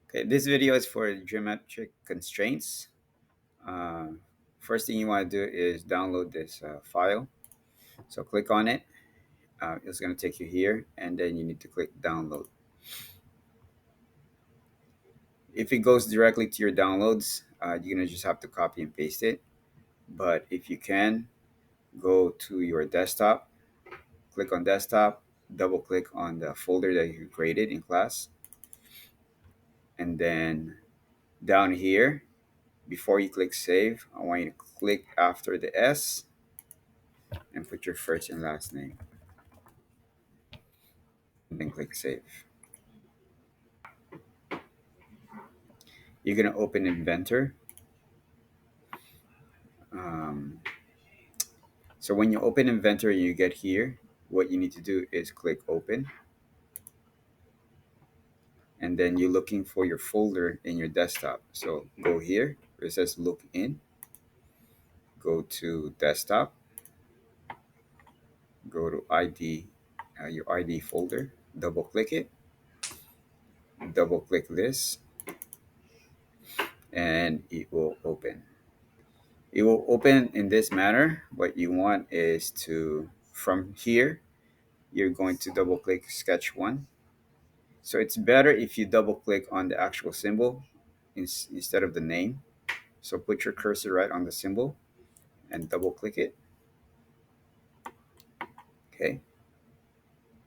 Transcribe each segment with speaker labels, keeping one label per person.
Speaker 1: Okay, this video is for geometric constraints. Uh, First thing you want to do is download this file. So click on it. It's going to take you here, and then you need to click download. If it goes directly to your downloads, you're going to just have to copy and paste it. But if you can, go to your desktop, click on desktop, double click on the folder that you created in class, and then down here, before you click save, I want you to click after the S and put your first and last name, and then click save. You're going to open Inventor. Um, so when you open Inventor and you get here, what you need to do is click open, and then you're looking for your folder in your desktop. So go here where it says look in, go to desktop, go to ID, your ID folder, double click it, double click this, and it will open. It will open in this manner. What you want is to, from here, you're going to double click sketch one. So it's better if you double click on the actual symbol instead of the name. So put your cursor right on the symbol and double click it. Okay.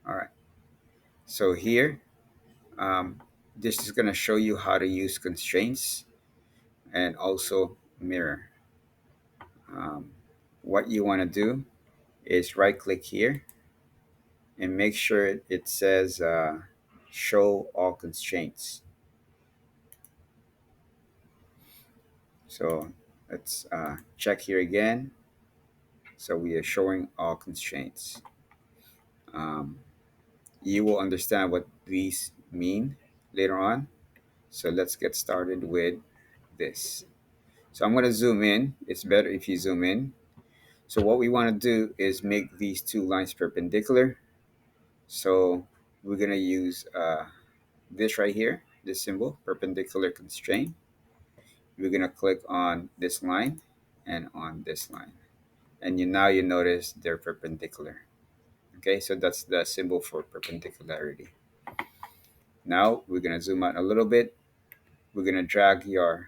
Speaker 1: All right. So here, um, this is going to show you how to use constraints and also mirror. Um, what you want to do is right click here and make sure it says show all constraints. So let's check here again. So we are showing all constraints. Um, you will understand what these mean later on. So let's get started with this. So I'm going to zoom in. It's better if you zoom in. So what we want to do is make these two lines perpendicular. So we're going to use this right here, this symbol, perpendicular constraint. We're going to click on this line and on this line. And now you notice they're perpendicular. Okay, so that's the symbol for perpendicularity. Now we're going to zoom out a little bit. We're going to drag your,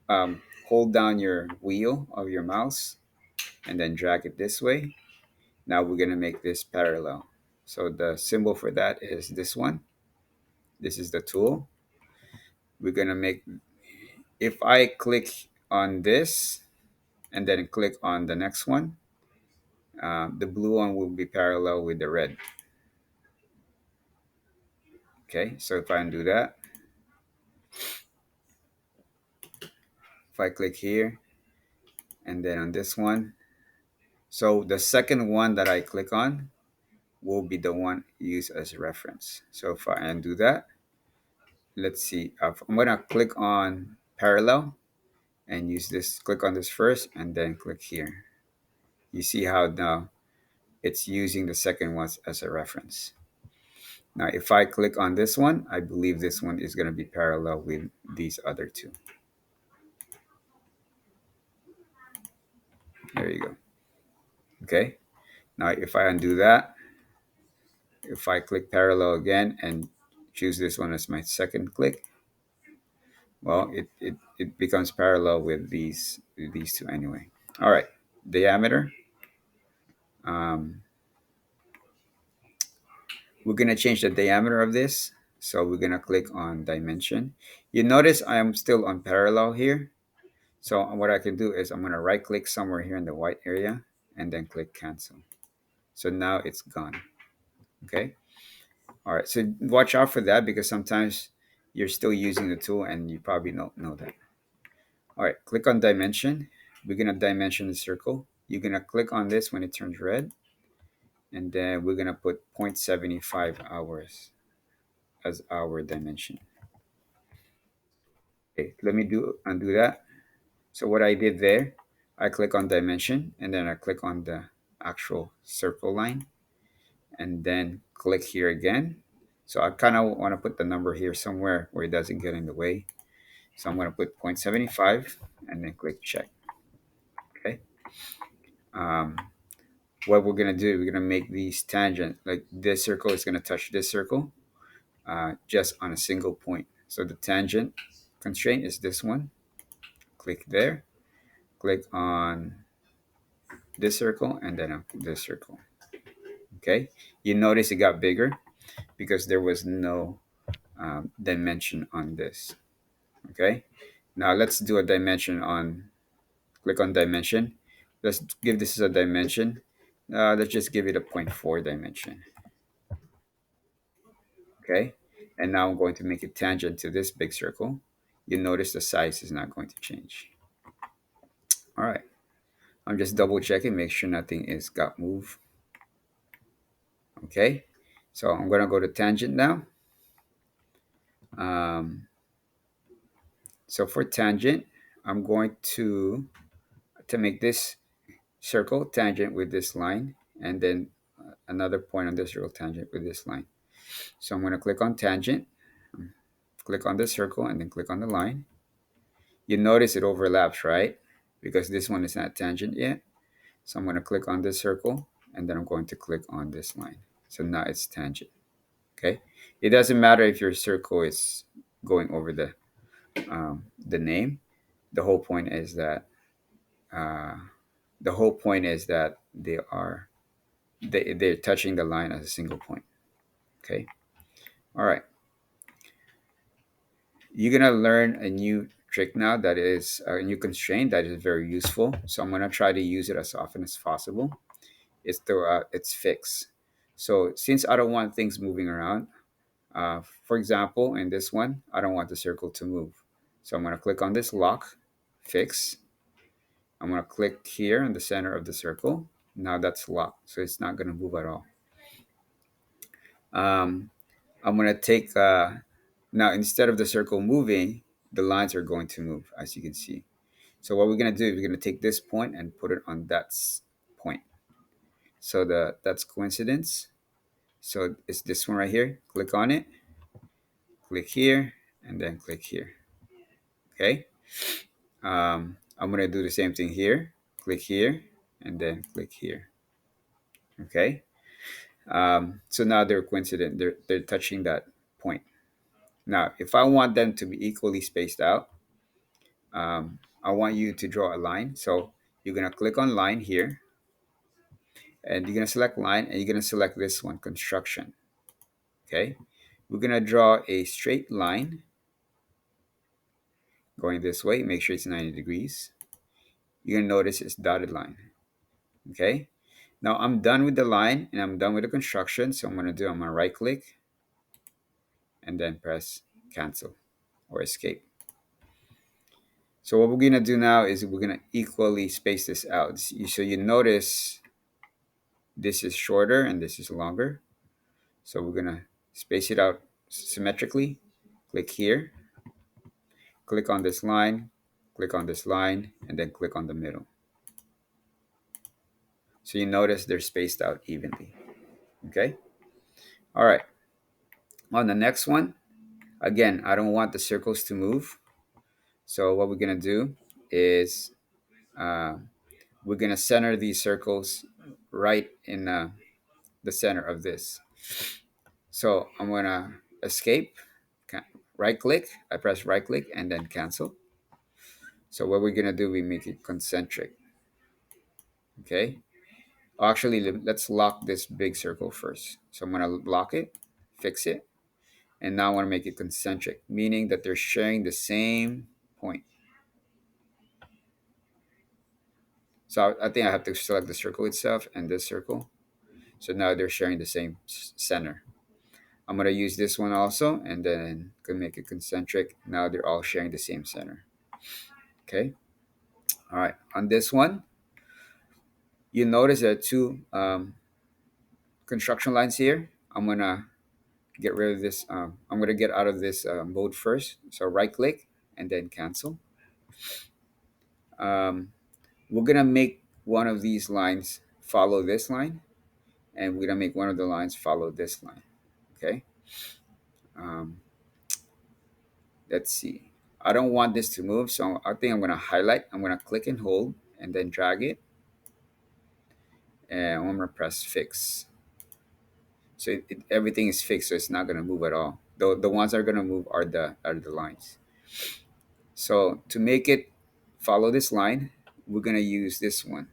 Speaker 1: hold down your wheel of your mouse and then drag it this way. Now we're going to make this parallel. So the symbol for that is this one. This is the tool. We're going to make, if I click on this and then click on the next one, the blue one will be parallel with the red. Okay, so if I undo that, if I click here and then on this one, so the second one that I click on will be the one used as a reference. So if I undo that, let's see, I'm going to click on parallel and use this, click on this first and then click here. You see how now it's using the second one as a reference. Now, if I click on this one, I believe this one is going to be parallel with these other two. There you go. Okay. Now, if I undo that, if I click parallel again and choose this one as my second click, well, it becomes parallel with these two anyway. All right. Diameter. Um, we're going to change the diameter of this. So we're going to click on dimension. You notice I am still on parallel here. So what I can do is I'm going to right click somewhere here in the white area and then click cancel. So now it's gone. Okay. All right. So watch out for that because sometimes you're still using the tool and you probably don't know that. All right. Click on dimension. We're going to dimension the circle. You're going to click on this when it turns red. And then we're going to put 0.75 hours as our dimension. Okay. Let me undo that. So what I did there, I click on dimension and then I click on the actual circle line and then click here again. So I kind of want to put the number here somewhere where it doesn't get in the way. So I'm going to put 0.75 and then click check. Okay. Um, what we're going to do, we're going to make these tangent, like this circle is going to touch this circle just on a single point. So the tangent constraint is this one. Click there, click on this circle, and then on this circle. Okay. You notice it got bigger because there was no dimension on this. Okay. Now let's do a dimension on, click on dimension. Let's give this a dimension. Let's just give it a zero point 0.4 dimension. Okay. And now I'm going to make it tangent to this big circle. You notice the size is not going to change. All right. I'm just double checking, make sure nothing is got moved. Okay. So I'm going to go to tangent now. Um, so for tangent, I'm going to make this circle tangent with this line, and then another point on this circle tangent with this line. So I'm going to click on tangent, click on the circle, and then click on the line. You notice it overlaps, right? Because this one is not tangent yet. So I'm going to click on this circle, and then I'm going to click on this line. So now it's tangent. Okay. It doesn't matter if your circle is going over the name. The whole point is that uh, they're touching the line as a single point. Okay. All right. You're gonna learn a new trick now, that is a new constraint that is very useful. So I'm gonna try to use it as often as possible. It's fixed. So since I don't want things moving around, for example, in this one, I don't want the circle to move. So I'm gonna click on this lock, fix. I'm gonna click here in the center of the circle. Now that's locked, so it's not gonna move at all. Um, I'm gonna take now, instead of the circle moving, the lines are going to move, as you can see. So what we're gonna do is we're gonna take this point and put it on that point. So that's coincidence. So it's this one right here. Click on it, click here, and then click here. Okay. I'm gonna do the same thing here. Click here, and then click here. Okay. So now they're coincident. They're touching that point. Now, if I want them to be equally spaced out, I want you to draw a line. So you're gonna click on line here, and you're gonna select line, and you're gonna select this one, construction. Okay, we're gonna draw a straight line going this way. Make sure it's 90 degrees. You're gonna notice it's dotted line. Okay, now I'm done with the line and I'm done with the construction. So I'm gonna right click and then press cancel or escape. So what we're gonna do now is we're gonna equally space this out. So you notice this is shorter and this is longer. So we're gonna space it out symmetrically. Click here, click on this line, click on this line, and then click on the middle. So you notice they're spaced out evenly. Okay. All right. On the next one, again, I don't want the circles to move. So what we're gonna do is uh, we're gonna center these circles right in the center of this. So I'm gonna escape, right click, I press right click and then cancel. So what we're gonna do, we make it concentric. Okay. Actually, let's lock this big circle first. So I'm gonna lock it, fix it, and now I wanna make it concentric, meaning that they're sharing the same point. So I think I have to select the circle itself and this circle. So now they're sharing the same center. I'm gonna use this one also, and then can make it concentric. Now they're all sharing the same center. Okay. All right. On this one, you notice there are two construction lines here. I'm gonna get rid of this. I'm gonna get out of this mode first. So right click and then cancel. Um, we're gonna make one of these lines follow this line, and we're gonna make one of the lines follow this line. Okay. Um, let's see. I don't want this to move, so I think I'm going to highlight. I'm going to click and hold and then drag it. And I'm going to press fix. So everything is fixed, so it's not going to move at all. The ones that are going to move are the lines. So to make it follow this line, we're going to use this one,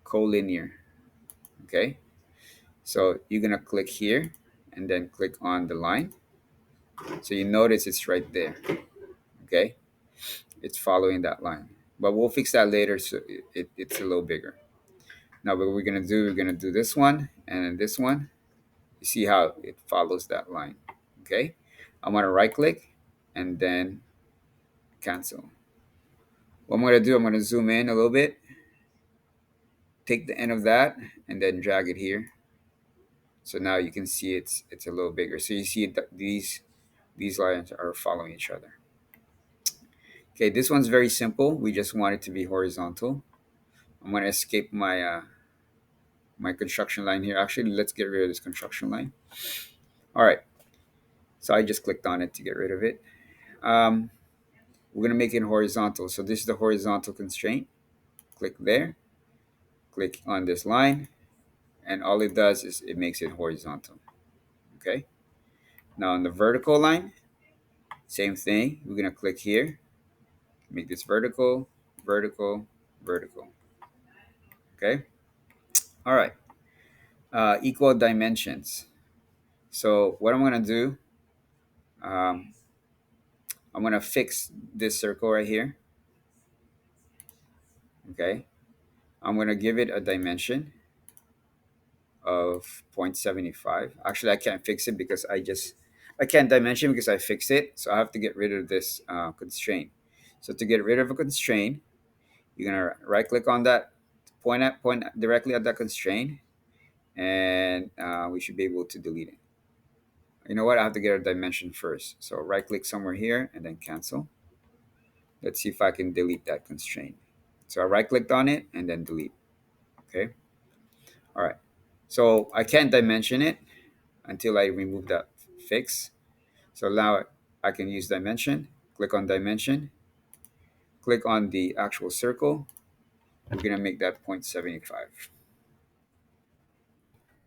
Speaker 1: collinear. Okay. So you're going to click here and then click on the line. So you notice it's right there. Okay. It's following that line. But we'll fix that later, so it's a little bigger. Now what we're going to do, we're going to do this one and then this one. You see how it follows that line. Okay. I'm going to right click and then cancel. What I'm going to do, I'm going to zoom in a little bit, take the end of that, and then drag it here. So now you can see it's a little bigger. So you see that these lines are following each other. Okay, this one's very simple. We just want it to be horizontal. I'm going to escape my construction line here. Actually, let's get rid of this construction line. All right. So I just clicked on it to get rid of it. Um, we're going to make it horizontal. So this is the horizontal constraint. Click there. Click on this line. And all it does is it makes it horizontal. Okay. Now on the vertical line, same thing. We're going to click here. Make this vertical, vertical, vertical. Okay. All right. Equal dimensions. So what I'm going to do, um, I'm going to fix this circle right here. Okay. I'm going to give it a dimension of 0.75. Actually, I can't fix it because I can't dimension because I fixed it. So I have to get rid of this constraint. So to get rid of a constraint, you're going to right click on that, point directly at that constraint, and we should be able to delete it. You know what? I have to get a dimension first. So right click somewhere here and then cancel. Let's see if I can delete that constraint. So I right clicked on it and then delete. Okay. All right. So I can't dimension it until I remove that fix. So now I can use dimension, click on dimension, click on the actual circle. We're going to make that 0.75.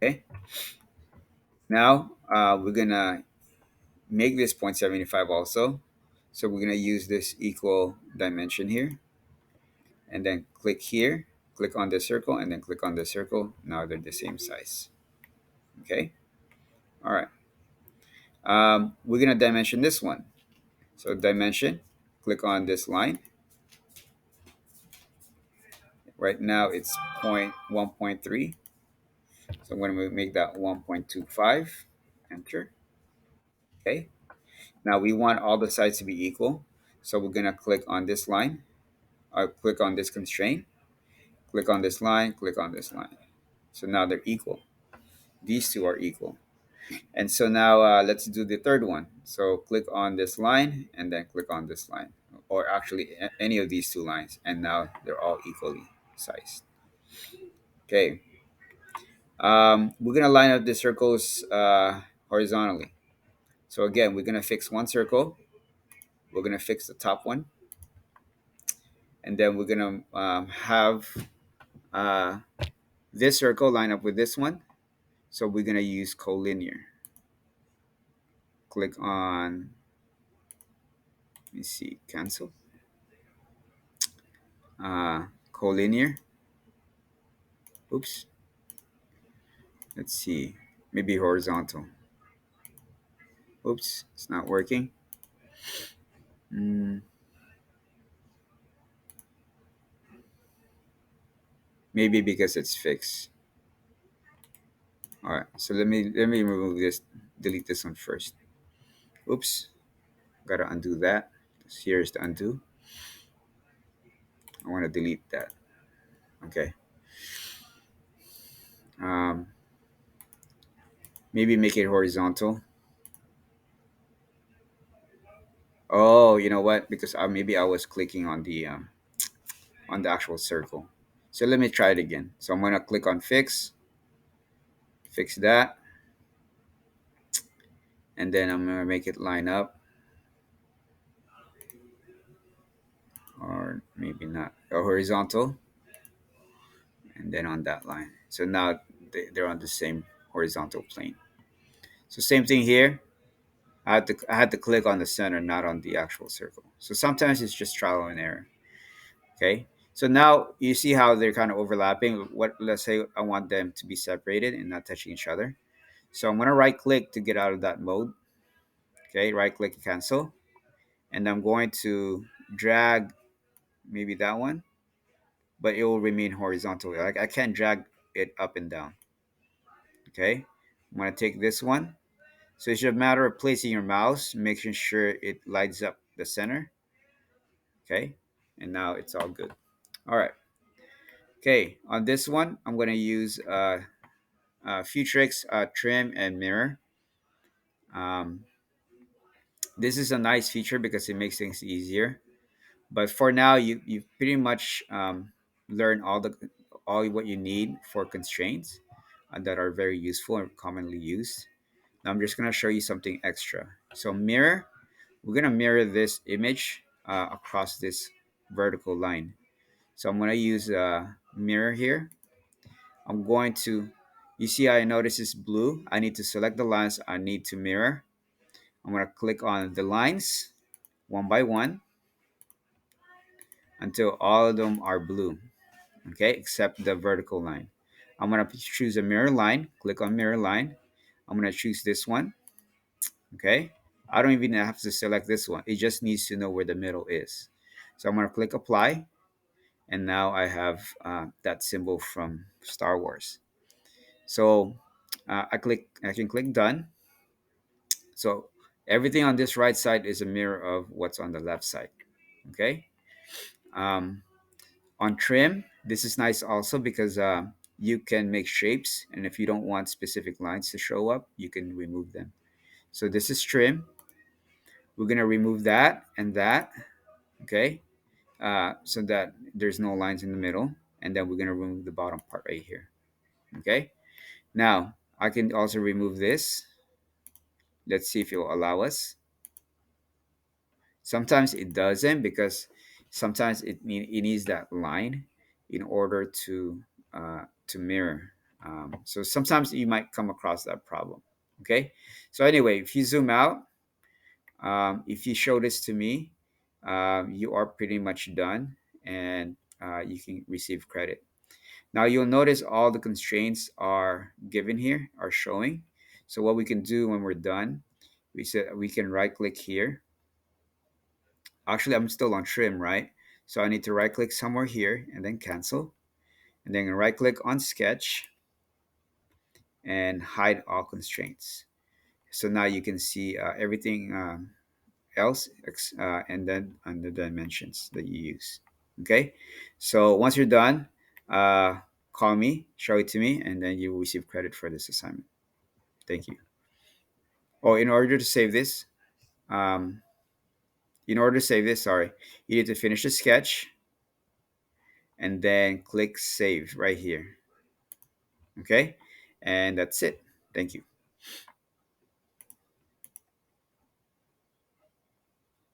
Speaker 1: Okay. Now we're going to make this 0.75 also. So we're going to use this equal dimension here and then click here, click on the circle and then click on the circle. Now they're the same size. Okay. All right. We're going to dimension this one. So dimension, click on this line. Right now it's 1.3. So I'm going to make that 1.25. Enter. Okay. Now we want all the sides to be equal. So we're going to click on this line. Click on this constraint. Click on this line. Click on this line. So now they're equal. These two are equal. And so now let's do the third one. So click on this line and then click on this line. Or actually any of these two lines. And now they're all equally sized. Okay. We're going to line up the circles horizontally. So again, we're going to fix one circle. We're going to fix the top one. And then we're going to have uh, this circle line up with this one. So we're going to use collinear. Click on, let me see, cancel. Collinear. Oops. Let's see. Maybe horizontal. Oops, it's not working. Mm, maybe because it's fixed. All right. So let me remove this. Delete this one first. Oops. Gotta undo that. Here's the undo. I want to delete that. Okay. Um, maybe make it horizontal. Oh, you know what? Because maybe I was clicking on the actual circle. So let me try it again. So I'm gonna click on fix, fix that, and then I'm gonna make it line up, or maybe not, or horizontal, and then on that line. So now they're on the same horizontal plane. So same thing here. I had to click on the center, not on the actual circle. So sometimes it's just trial and error. Okay. So now you see how they're kind of overlapping. What, let's say I want them to be separated and not touching each other. So I'm gonna right click to get out of that mode. Okay, right click cancel. And I'm going to drag maybe that one, but it will remain horizontal. Like I can't drag it up and down. Okay. I'm gonna take this one. So it's just a matter of placing your mouse, making sure it lights up the center. Okay. And now it's all good. All right. Okay. On this one, I'm gonna use few tricks, trim and mirror. Um, this is a nice feature because it makes things easier. But for now, you pretty much learn all what you need for constraints that are very useful and commonly used. Now I'm just gonna show you something extra. So mirror, we're gonna mirror this image across this vertical line. So I'm gonna use a mirror here. I'm going to, you see I notice it's blue. I need to select the lines I need to mirror. I'm gonna click on the lines one by one until all of them are blue. Okay, except the vertical line. I'm gonna choose a mirror line, click on mirror line. I'm gonna choose this one. Okay, I don't even have to select this one. It just needs to know where the middle is. So I'm gonna click apply, and now I have that symbol from Star Wars. So I can click done. So everything on this right side is a mirror of what's on the left side. Okay. Um, on trim, this is nice also because you can make shapes, and if you don't want specific lines to show up, you can remove them. So this is trim. We're gonna remove that and that. Okay. So that there's no lines in the middle, and then we're gonna remove the bottom part right here. Okay. Now I can also remove this. Let's see if it will allow us. Sometimes it doesn't because sometimes it needs that line in order to mirror. So sometimes you might come across that problem. Okay. So anyway, if you zoom out, if you show this to me, you are pretty much done, and you can receive credit. Now you'll notice all the constraints are given here, are showing. So what we can do when we're done, we can right click here. Actually, I'm still on trim, right? So I need to right click somewhere here and then cancel. And then right click on sketch and hide all constraints. So now you can see everything else and then on the dimensions that you use. Okay. So once you're done, uh, call me, show it to me, and then you will receive credit for this assignment. Thank you. Oh, um, in order to save this, sorry, you need to finish the sketch and then click save right here. Okay, and that's it. Thank you.